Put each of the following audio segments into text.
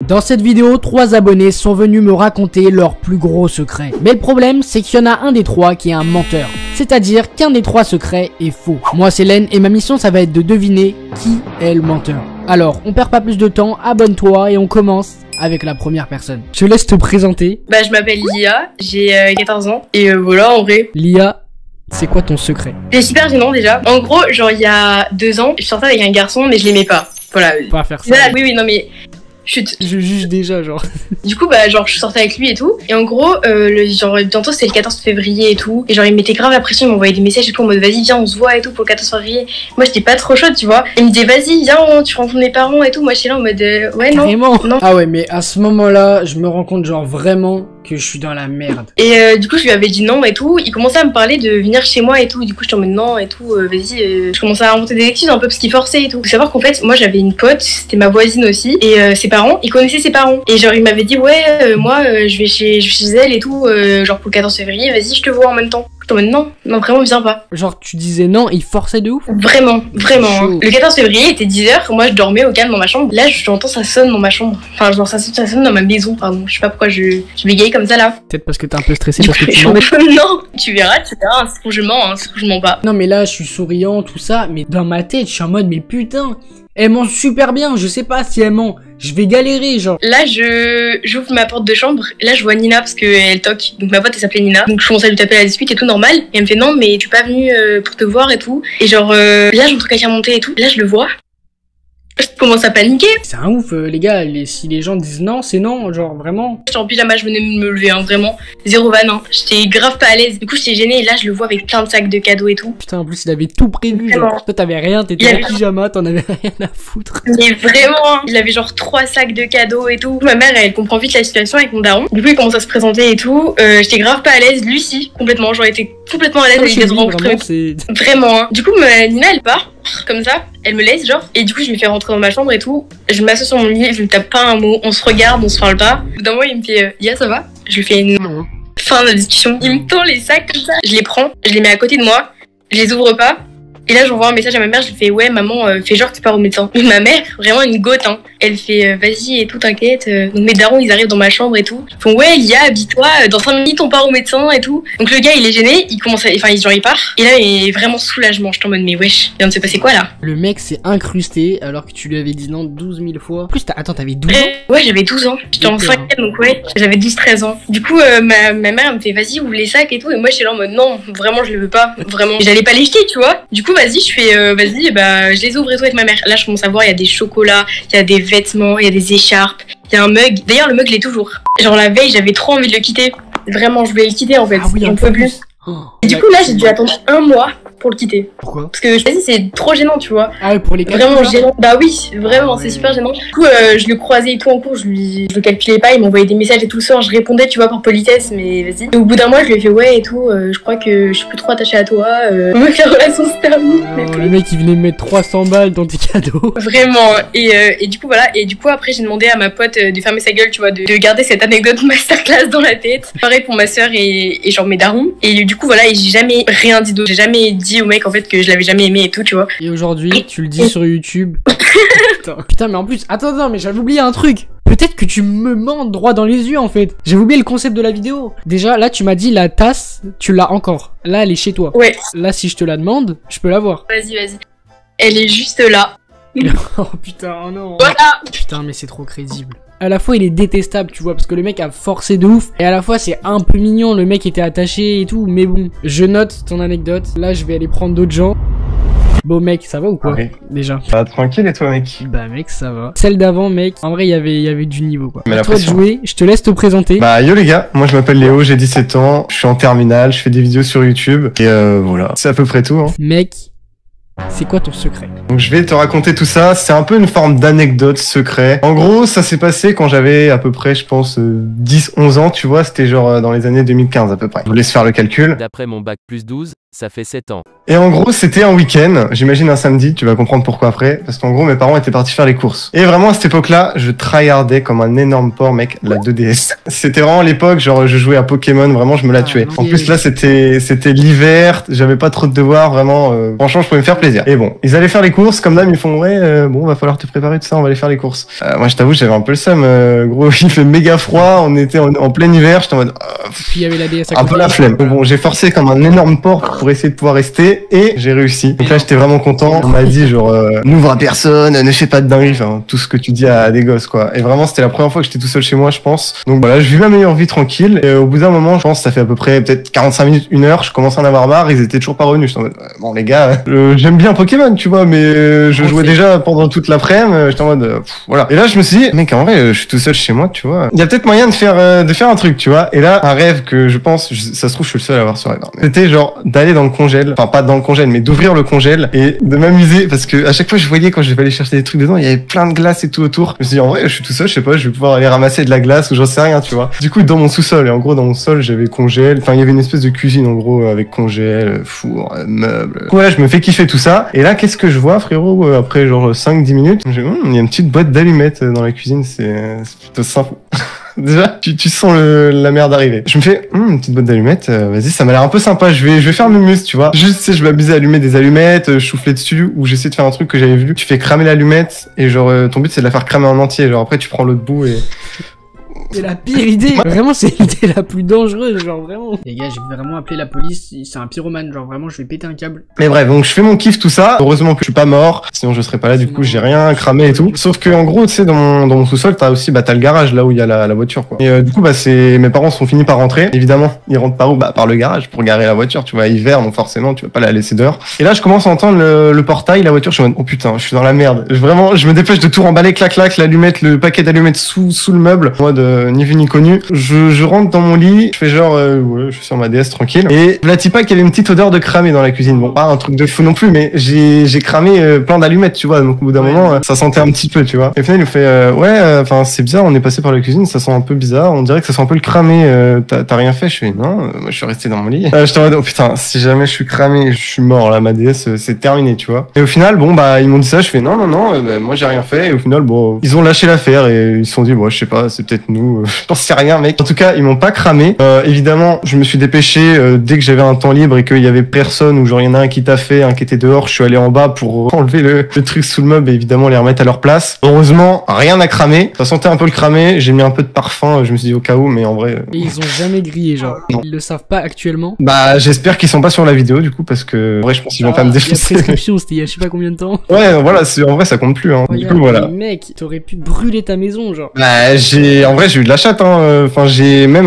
Dans cette vidéo, 3 abonnés sont venus me raconter leur plus gros secret. Mais le problème, c'est qu'il y en a un des 3 qui est un menteur. C'est-à-dire qu'un des 3 secrets est faux. Moi c'est Len et ma mission ça va être de deviner qui est le menteur. Alors, on perd pas plus de temps, abonne-toi et on commence avec la première personne. Je te laisse te présenter. Bah je m'appelle Lia, j'ai 14 ans et voilà en vrai. Lia, c'est quoi ton secret? C'est super gênant déjà. En gros, genre il y a 2 ans, je sortais avec un garçon mais je l'aimais pas. Voilà. Pas faire ça. Oui non mais chut. Je juge déjà genre. Du coup bah genre je sortais avec lui et tout. Et en gros genre bientôt c'était le 14 février et tout. Et genre il mettait grave la pression, il m'envoyait des messages et tout en mode vas-y viens on se voit et tout pour le 14 février. Moi j'étais pas trop chaude tu vois. Il me disait vas-y viens tu rencontres mes parents et tout. Moi j'étais là en mode ouais non. Carrément. Non. Ah ouais mais à ce moment là je me rends compte genre vraiment que je suis dans la merde. Et du coup je lui avais dit non et tout. Il commençait à me parler de venir chez moi et tout. Du coup j'étais en mode non et tout. Vas-y. Je commençais à inventer des excuses un peu parce qu'il forçait et tout. Faut savoir qu'en fait moi j'avais une pote, c'était ma voisine aussi. Et ses parents, ils connaissaient ses parents. Et genre il m'avait dit ouais moi je vais chez elle et tout. Genre pour le 14 février vas-y je te vois en même temps. J'étais en mode non vraiment viens pas. Genre tu disais non, il forçait de ouf. Vraiment hein. Le 14 février il était 10h. Moi je dormais au calme dans ma chambre. Là j'entends ça sonne dans ma chambre. Enfin genre ça sonne dans ma maison pardon. Je sais pas pourquoi je bégayais comme ça là. Peut-être parce que t'es un peu stressé parce que tu mens. mens. Non, tu verras, je mens pas. Non mais là je suis souriant tout ça, mais dans ma tête je suis en mode mais putain, elle ment super bien, je sais pas si elle ment, je vais galérer genre. Là j'ouvre ma porte de chambre, là je vois Nina parce qu'elle toque, donc ma pote elle s'appelait Nina, donc je commence à lui taper à la dispute et tout normal, et elle me fait non mais tu es pas venue pour te voir et tout, et genre là j'entends quelqu'un monter et tout, là je le vois. Je commence à paniquer. C'est un ouf les gars, si les gens disent non, c'est non, genre vraiment. J'étais en pyjama, je venais de me lever, hein, vraiment. Zéro vanne, hein. J'étais grave pas à l'aise. Du coup j'étais gênée et là je le vois avec plein de sacs de cadeaux et tout. Putain en plus il avait tout prévu, genre. Toi t'avais rien, t'étais en pyjama, t'en avais rien à foutre. Mais vraiment, hein. Il avait genre 3 sacs de cadeaux et tout. Ma mère elle comprend vite la situation avec mon daron. Du coup il commence à se présenter et tout. J'étais grave pas à l'aise, lui si, complètement. J'aurais été complètement à l'aise avec les rencontres. Vraiment, hein. Du coup Nina elle part. Comme ça, elle me laisse genre, et du coup je me fais rentrer dans ma chambre et tout, je m'assois sur mon lit, je ne tape pas un mot, on se regarde, on se parle pas. Au bout d'un moment il me fait Lia ça va? Je lui fais non. Fin de la discussion. Il me tend les sacs comme ça, je les prends, je les mets à côté de moi, je les ouvre pas, et là j'envoie un message à ma mère, je lui fais ouais maman fais genre que tu pars au médecin. Et ma mère, vraiment une gote hein, elle fait vas-y et tout t'inquiète. Donc mes darons ils arrivent dans ma chambre et tout, ils font ouais Lia habille-toi, dans 5 minutes on part au médecin et tout. Donc le gars il est gêné, il commence à... enfin il part, et là il est vraiment soulagement, je suis en mode mais wesh, il vient de se passer quoi là? Le mec s'est incrusté alors que tu lui avais dit non 12 000 fois. En plus attends t'avais 12 ans? Ouais j'avais 12 ans, j'étais en 5ème donc ouais, j'avais 12-13 ans. Du coup ma mère me fait vas-y ouvre les sacs et tout, et moi j'étais là en mode non vraiment je le veux pas, vraiment. J'allais pas les jeter tu vois. Du coup vas-y je fais vas-y bah je les ouvre et tout avec ma mère. Là je commence à voir il y a des chocolats, il y a des vêtements, il y a des écharpes, il y a un mug. D'ailleurs le mug l'est toujours. Genre la veille j'avais trop envie de le quitter. Vraiment je voulais le quitter en fait. Ah oui, j'en pouvais plus. Et du coup là j'ai dû attendre 1 mois pour le quitter. Pourquoi? Parce que vas-y c'est trop gênant tu vois. Ah ouais pour les cas. Vraiment gênant. Bah oui vraiment c'est super gênant. Du coup je le croisais et tout en cours, je le calculais pas, il m'envoyait des messages et tout le soir, je répondais tu vois par politesse mais vas-y. Et au bout d'un mois je lui ai fait ouais et tout, je crois que je suis plus trop attachée à toi, la relation se termine. Le mec il venait me mettre 300 balles dans tes cadeaux. Vraiment. Et du coup voilà, et du coup après j'ai demandé à ma pote de fermer sa gueule tu vois, de garder cette anecdote masterclass dans la tête. Pareil pour ma soeur et genre mes darons. Et du coup voilà, et j'ai jamais rien dit d'autre, j'ai jamais dit au mec en fait que je l'avais jamais aimé et tout tu vois. Et aujourd'hui tu le dis sur YouTube. Putain mais en plus attends mais j'avais oublié un truc. Peut-être que tu me mens droit dans les yeux en fait. J'avais oublié le concept de la vidéo. Déjà là tu m'as dit la tasse tu l'as encore. Là elle est chez toi. Ouais. Là si je te la demande je peux l'avoir. Vas-y. Elle est juste là. Oh putain oh non. Voilà. Putain mais c'est trop crédible. À la fois il est détestable tu vois parce que le mec a forcé de ouf, et à la fois c'est un peu mignon, le mec était attaché et tout, mais bon je note ton anecdote. Là je vais aller prendre d'autres gens. Bon mec ça va ou quoi? Oui. Déjà bah tranquille et toi mec? Bah mec ça va. Celle d'avant mec, en vrai il y avait du niveau quoi. Mais à toi de jouer, je te laisse te présenter. Bah yo les gars, moi je m'appelle Léo, j'ai 17 ans, je suis en terminale, je fais des vidéos sur YouTube, et voilà, c'est à peu près tout hein. Mec, c'est quoi ton secret? Donc je vais te raconter tout ça, c'est un peu une forme d'anecdote secret. En gros, ça s'est passé quand j'avais à peu près, je pense, 10-11 ans, tu vois, c'était genre dans les années 2015 à peu près. Je vous laisse faire le calcul. D'après mon bac plus 12, Ça fait 7 ans. Et en gros, c'était un week-end, j'imagine un samedi, tu vas comprendre pourquoi après, parce qu'en gros, mes parents étaient partis faire les courses. Et vraiment, à cette époque-là, je tryhardais comme un énorme porc, mec, la 2DS. C'était vraiment l'époque, genre, je jouais à Pokémon, vraiment, je me la tuais. En plus, là, c'était l'hiver, j'avais pas trop de devoirs, vraiment, franchement, je pouvais me faire plaisir. Et bon, ils allaient faire les courses, comme d'hab, ils me font, ouais, bon, va falloir te préparer, tout ça, on va aller faire les courses. Moi, je t'avoue, j'avais un peu le seum, gros, il fait méga froid, on était en plein hiver, j'étais en mode, puis il y avait la DS à côté. Un peu la flemme. Bon, j'ai forcé comme un énorme porc pour essayer de pouvoir rester et j'ai réussi. Donc là, j'étais vraiment content. On m'a dit genre, n'ouvre à personne, ne fais pas de dinguerie, enfin, tout ce que tu dis à des gosses, quoi. Et vraiment, c'était la première fois que j'étais tout seul chez moi, je pense. Donc voilà, je vis ma meilleure vie tranquille. Et au bout d'un moment, je pense, ça fait à peu près peut-être 45 minutes, 1 heure, je commence à en avoir marre. Ils étaient toujours pas revenus. Je suis en mode, bon les gars, j'aime bien Pokémon, tu vois, mais je jouais déjà pendant toute l'après-midi. J'étais en mode, voilà. Et là, je me suis dit, mec, en vrai, je suis tout seul chez moi, tu vois. Il y a peut-être moyen de faire un truc, tu vois. Et là, un rêve que je pense, ça se trouve, je suis le seul à avoir ce rêve. C'était genre d'aller dans le congèle, enfin pas dans le congèle, mais d'ouvrir le congèle et de m'amuser parce que à chaque fois je voyais quand je vais aller chercher des trucs dedans, il y avait plein de glace et tout autour. Je me suis dit en vrai, je suis tout seul, je sais pas, je vais pouvoir aller ramasser de la glace ou j'en sais rien, tu vois. Du coup, dans mon sous-sol, et en gros dans mon sol, j'avais congèle, enfin il y avait une espèce de cuisine en gros avec congèle, four, meubles. Du coup, là, je me fais kiffer tout ça. Et là, qu'est-ce que je vois, frérot, après genre 5-10 minutes, il y a une petite boîte d'allumettes dans la cuisine, c'est plutôt sympa. Déjà, tu sens la merde arriver. Je me fais, une petite boîte d'allumettes, vas-y, ça m'a l'air un peu sympa, je vais faire mes muses, tu vois. Juste, tu sais, je m'amusais à allumer des allumettes, je soufflais dessus, ou j'essaie de faire un truc que j'avais vu. Tu fais cramer l'allumette, et genre, ton but c'est de la faire cramer en entier, genre après tu prends l'autre bout et... C'est la pire idée. Vraiment, c'est l'idée la plus dangereuse, genre vraiment. Les gars, je vais vraiment appeler la police. C'est un pyromane, genre vraiment, je vais péter un câble. Mais bref, donc je fais mon kiff tout ça. Heureusement que je suis pas mort, sinon je serais pas là. Du coup, j'ai rien cramé et tout. Sauf que en gros, tu sais, dans mon sous-sol, t'as aussi, t'as le garage là où il y a la voiture, quoi. Et du coup, mes parents sont finis par rentrer. Évidemment, ils rentrent par où? Par le garage pour garer la voiture. Tu vois, hiver, donc forcément, tu vas pas la laisser dehors. Et là, je commence à entendre le portail, la voiture. Je suis en mode, oh putain, je suis dans la merde. Vraiment, je me dépêche de tout remballer, clac, l'allumette, le paquet d'allumettes sous le meuble, en mode ni vu ni connu. Je rentre dans mon lit, je fais genre, ouais, je suis sur ma DS tranquille. Et la tipa qu'il y avait une petite odeur de cramé dans la cuisine. Bon, pas un truc de fou non plus, mais j'ai cramé plein d'allumettes, tu vois. Donc au bout d'un moment, ça sentait un petit peu, tu vois. Et au final, il me fait, ouais, enfin c'est bizarre, on est passé par la cuisine, ça sent un peu bizarre. On dirait que ça sent un peu le cramé. T'as rien fait? Je fais non, moi je suis resté dans mon lit. Je t'en mode, oh putain, si jamais je suis cramé, je suis mort là, ma DS, c'est terminé, tu vois. Et au final, bon ils m'ont dit ça, je fais non, moi j'ai rien fait. Et au final, bon, ils ont lâché l'affaire et ils se sont dit, bon, je sais pas, c'est peut-être nous, j'en sais rien, mec. En tout cas, ils m'ont pas cramé. Évidemment, je me suis dépêché dès que j'avais un temps libre et qu'il y avait personne ou genre il y en a un qui t'a fait, un qui était dehors. Je suis allé en bas pour enlever le truc sous le meuble et évidemment les remettre à leur place. Heureusement, rien n'a cramé. Ça sentait un peu le cramé. J'ai mis un peu de parfum. Je me suis dit au cas où, mais en vrai. Et ils ont jamais grillé, genre. Non. Ils le savent pas actuellement. J'espère qu'ils sont pas sur la vidéo du coup parce que en vrai, je pense qu'ils vont pas me défoncer. La prescription, c'était il y a je sais pas combien de temps. Ouais, voilà. En vrai, ça compte plus. Hein. Du coup, voilà. Mec, t'aurais pu brûler ta maison, genre. En vrai, j'ai eu de la chatte. Hein. Enfin,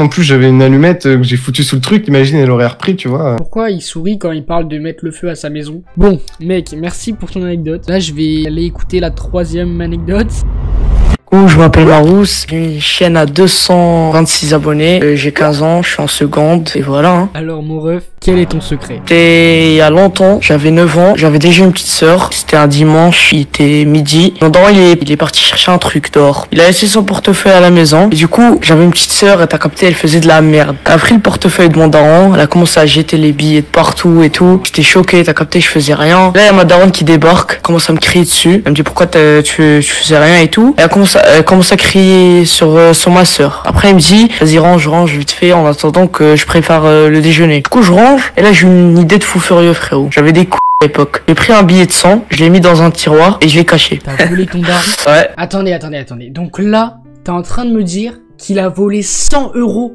en plus j'avais une allumette que j'ai foutue sous le truc, imagine elle aurait repris, tu vois. Pourquoi il sourit quand il parle de mettre le feu à sa maison? Bon, mec, merci pour ton anecdote. Là, je vais aller écouter la 3e anecdote. Je m'appelle Larousse, j'ai une chaîne à 226 abonnés, j'ai 15 ans, je suis en seconde, et voilà. Hein. Alors mon ref, quel est ton secret? C'était il y a longtemps, j'avais 9 ans, j'avais déjà une petite sœur, c'était un dimanche, il était midi. Mon daron il est parti chercher un truc dehors. Il a laissé son portefeuille à la maison, et du coup j'avais une petite sœur, et t'as capté, elle faisait de la merde. Elle a pris le portefeuille de mon daron, elle a commencé à jeter les billets de partout et tout. J'étais choqué, t'as capté, je faisais rien. Là il y a ma daronne qui débarque, commence à me crier dessus, elle me dit pourquoi tu faisais rien et tout. Et elle commence à crier sur ma sœur. Après, il me dit, vas-y, range vite fait en attendant que je prépare le déjeuner. Du coup, je range, et là, j'ai une idée de fou furieux, frérot. J'avais des coups à l'époque. J'ai pris un billet de 100, je l'ai mis dans un tiroir, et je l'ai caché. T'as volé ton daron? Ouais. Attendez. Donc là, t'es en train de me dire qu'il a volé 100 €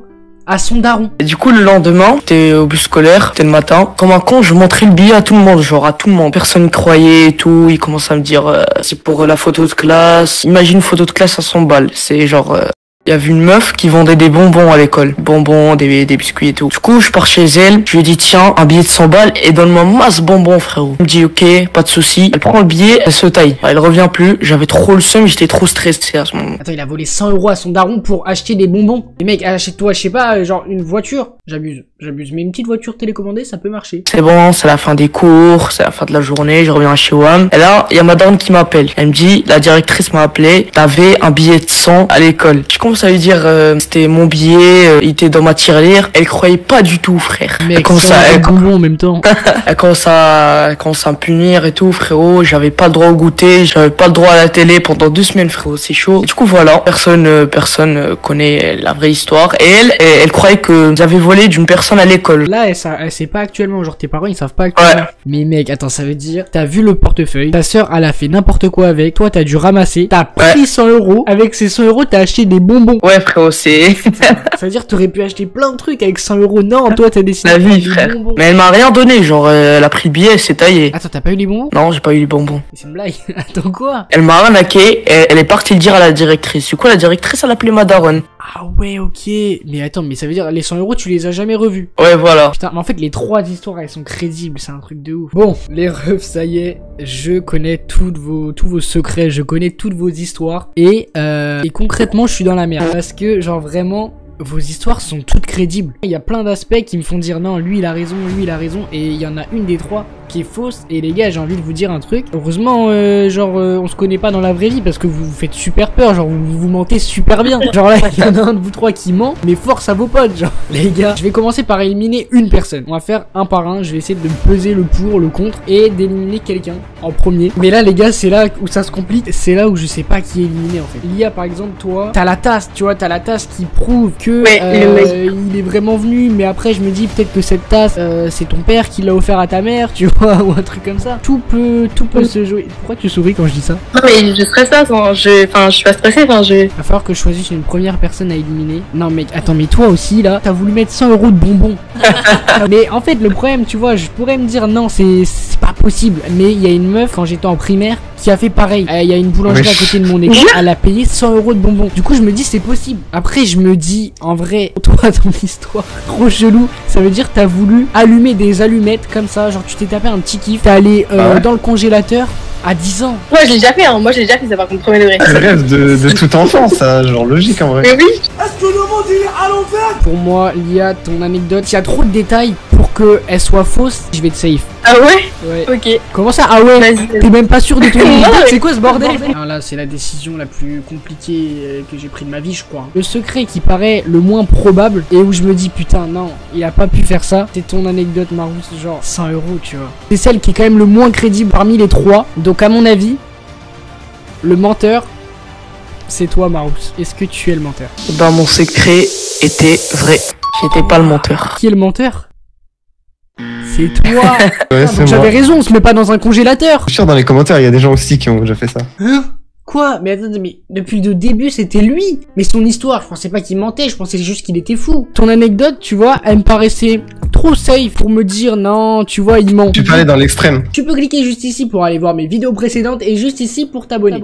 à son daron. Et du coup, le lendemain, j'étais au bus scolaire, c'était le matin. Comme un con, je montrais le billet à tout le monde, genre à tout le monde. Personne croyait et tout. Ils commençaient à me dire, c'est pour la photo de classe. Imagine une photo de classe à 100 balles. C'est genre... Il y avait une meuf qui vendait des bonbons à l'école. Bonbons, des biscuits et tout. Du coup, je pars chez elle. Je lui dis, tiens, un billet de 100 balles et donne-moi masse bonbons, frérot. Elle me dit, ok, pas de souci. Elle prend le billet, elle se taille. Elle revient plus. J'avais trop le seum, j'étais trop stressé à ce moment. Attends, il a volé 100 € à son daron pour acheter des bonbons. Mais mec, achète-toi, je sais pas, genre une voiture. J'abuse. Mais une petite voiture télécommandée, ça peut marcher. C'est bon, c'est la fin des cours, c'est la fin de la journée, je reviens chez WAM. Et là, il y a ma daronne qui m'appelle. Elle me dit, la directrice m'a appelé, t'avais un billet de 100 à l'école. Je commence coup, ça veut dire c'était mon billet, il était dans ma tirelire. Elle croyait pas du tout, frère. Mais comme ça, bonbon en même temps. Elle commence à me punir et tout, frérot. J'avais pas le droit au goûter, j'avais pas le droit à la télé pendant 2 semaines, frérot. C'est chaud. Et du coup, voilà. Personne connaît la vraie histoire. Et elle croyait que j'avais volé d'une personne à l'école. Là, elle sait pas actuellement. Genre, tes parents, ils savent pas actuellement. Ouais. Mais mec, attends, ça veut dire, t'as vu le portefeuille, ta sœur, elle a fait n'importe quoi avec. Toi, t'as dû ramasser. T'as pris 100 €. Avec ces 100 €, t'as acheté des bonbons. Ouais, frérot, c'est... Ça veut dire, t'aurais pu acheter plein de trucs avec 100 €. Non, toi, t'as décidé la vie, frère. Bonbons. Mais elle m'a rien donné. Genre, elle a pris le billet, elle s'est taillée. Attends, t'as pas eu les bonbons? Non, j'ai pas eu les bonbons. C'est une blague. Attends, quoi? Elle m'a arnaqué. Elle est partie le dire à la directrice. Du coup, la directrice, elle appelait ma daronne. Ah ouais, ok. Mais attends, mais ça veut dire, les 100 €, tu les as jamais revus? Ouais, voilà. Putain, mais en fait, les 3 histoires, elles sont crédibles. C'est un truc de ouf. Bon, les refs, ça y est. Je connais tous vos secrets. Je connais toutes vos histoires. Et concrètement, je suis dans la merde. Parce que, genre, vraiment... Vos histoires sont toutes crédibles. Il y a plein d'aspects qui me font dire non, lui il a raison, et il y en a une des 3 qui est fausse. Et les gars, j'ai envie de vous dire un truc. Heureusement, on se connaît pas dans la vraie vie parce que vous faites super peur, genre vous mentez super bien. Genre là, il y en a un de vous 3 qui ment, mais force à vos potes, genre. Les gars, je vais commencer par éliminer une personne. On va faire un par un, je vais essayer de peser le pour, le contre et d'éliminer quelqu'un en premier. Mais là, les gars, c'est là où ça se complique. C'est là où je sais pas qui est éliminé en fait. Il y a par exemple toi, t'as la tasse, tu vois, t'as la tasse qui prouve que il est vraiment venu, mais après je me dis peut-être que cette tasse c'est ton père qui l'a offert à ta mère, tu vois, ou un truc comme ça. Tout peut se jouer. Pourquoi tu souris quand je dis ça? Non mais je stresse pas, je suis pas stressée, Va falloir que je choisisse une première personne à éliminer. Non mec, attends, mais toi aussi là, t'as voulu mettre 100 € de bonbons. Mais en fait le problème, tu vois, je pourrais me dire non, c'est pas possible, mais il y a une meuf quand j'étais en primaire qui a fait pareil. Il y a une boulangerie à côté de mon école, elle a payé 100 € de bonbons. Du coup je me dis c'est possible. Après je me dis en vrai, toi ton histoire trop chelou, ça veut dire t'as voulu allumer des allumettes comme ça, genre tu t'es tapé un petit kiff, t'es allé dans le congélateur à 10 ans. Ouais, je l'ai déjà fait, hein. Moi j'ai déjà fait ça par contre, premier degré. C'est le rêve de tout enfant, ça, genre logique en vrai. Mais oui. Est-ce que le monde il est à l'envers? Pour moi, Lia, ton anecdote, il y a trop de détails pour qu'elle soit fausse, je vais te safe. Ah ouais? Ouais. Ok. Comment ça? Ah ouais? Vas-y. T'es même pas sûr de ton anecdote? C'est quoi ce bordel? Alors là, c'est la décision la plus compliquée que j'ai pris de ma vie, je crois. Le secret qui paraît le moins probable et où je me dis putain non, il a pas pu faire ça, c'est ton anecdote Marousse, genre 100 €, tu vois. C'est celle qui est quand même le moins crédible parmi les 3. Donc à mon avis, le menteur, c'est toi Marousse. Est-ce que tu es le menteur? Bah mon secret était vrai. J'étais pas le menteur. Qui est le menteur? C'est toi. Ouais, c'est J'avais raison, on se met pas dans un congélateur. Je suis sûr dans les commentaires, il y a des gens aussi qui ont déjà fait ça. Hein? Quoi? Mais attends, mais depuis le début, c'était lui. Mais son histoire, je pensais pas qu'il mentait, je pensais juste qu'il était fou. Ton anecdote, tu vois, elle me paraissait trop safe pour me dire non, tu vois, il ment. Tu peux aller dans l'extrême. Tu peux cliquer juste ici pour aller voir mes vidéos précédentes et juste ici pour t'abonner.